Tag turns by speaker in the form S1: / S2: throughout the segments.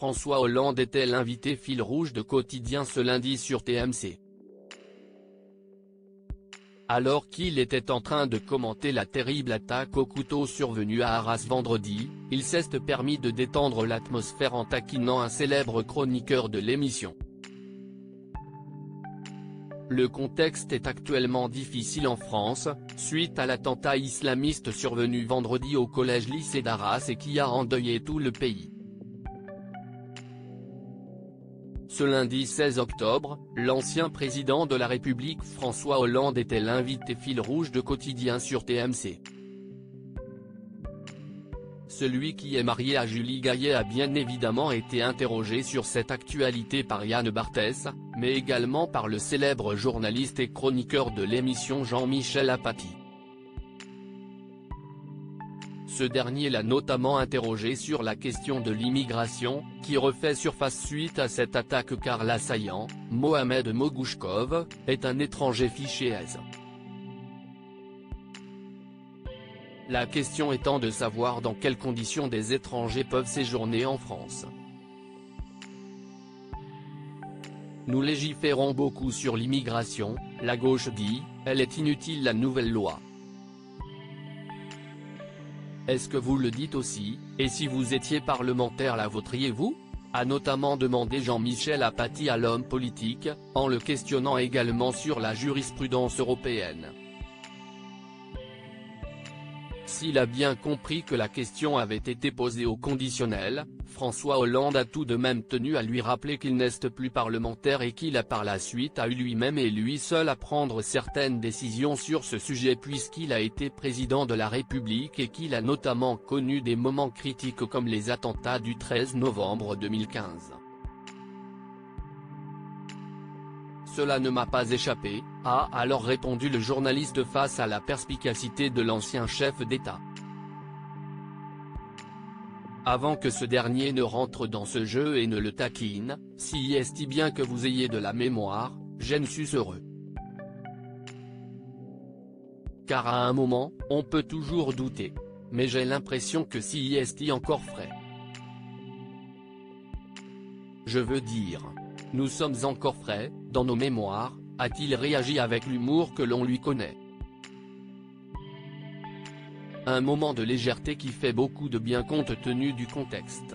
S1: François Hollande était l'invité fil rouge de Quotidien ce lundi sur TMC. Alors qu'il était en train de commenter la terrible attaque au couteau survenue à Arras vendredi, il s'est permis de détendre l'atmosphère en taquinant un célèbre chroniqueur de l'émission. Le contexte est actuellement difficile en France, suite à l'attentat islamiste survenu vendredi au collège-lycée d'Arras et qui a endeuillé tout le pays. Ce lundi 16 octobre, l'ancien président de la République François Hollande était l'invité fil rouge de Quotidien sur TMC. Celui qui est marié à Julie Gaillet a bien évidemment été interrogé sur cette actualité par Yann Barthès, mais également par le célèbre journaliste et chroniqueur de l'émission Jean-Michel Apathy. Ce dernier l'a notamment interrogé sur la question de l'immigration, qui refait surface suite à cette attaque car l'assaillant, Mohamed Mogouchkov, est un étranger fiché S. La question étant de savoir dans quelles conditions des étrangers peuvent séjourner en France. Nous légiférons beaucoup sur l'immigration, la gauche dit, elle est inutile la nouvelle loi. Est-ce que vous le dites aussi, et si vous étiez parlementaire la voteriez-vous ? A notamment demandé Jean-Michel Apathy à l'homme politique, en le questionnant également sur la jurisprudence européenne. S'il a bien compris que la question avait été posée au conditionnel, François Hollande a tout de même tenu à lui rappeler qu'il n'est plus parlementaire et qu'il a par la suite eu lui-même et lui seul à prendre certaines décisions sur ce sujet puisqu'il a été président de la République et qu'il a notamment connu des moments critiques comme les attentats du 13 novembre 2015. Cela ne m'a pas échappé, a alors répondu le journaliste face à la perspicacité de l'ancien chef d'État. Avant que ce dernier ne rentre dans ce jeu et ne le taquine, si est bien que vous ayez de la mémoire, je ne suis heureux. Car à un moment, on peut toujours douter. Mais j'ai l'impression que si est encore frais. Je veux dire. Nous sommes encore frais, dans nos mémoires, a-t-il réagi avec l'humour que l'on lui connaît. Un moment de légèreté qui fait beaucoup de bien compte tenu du contexte.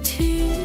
S2: To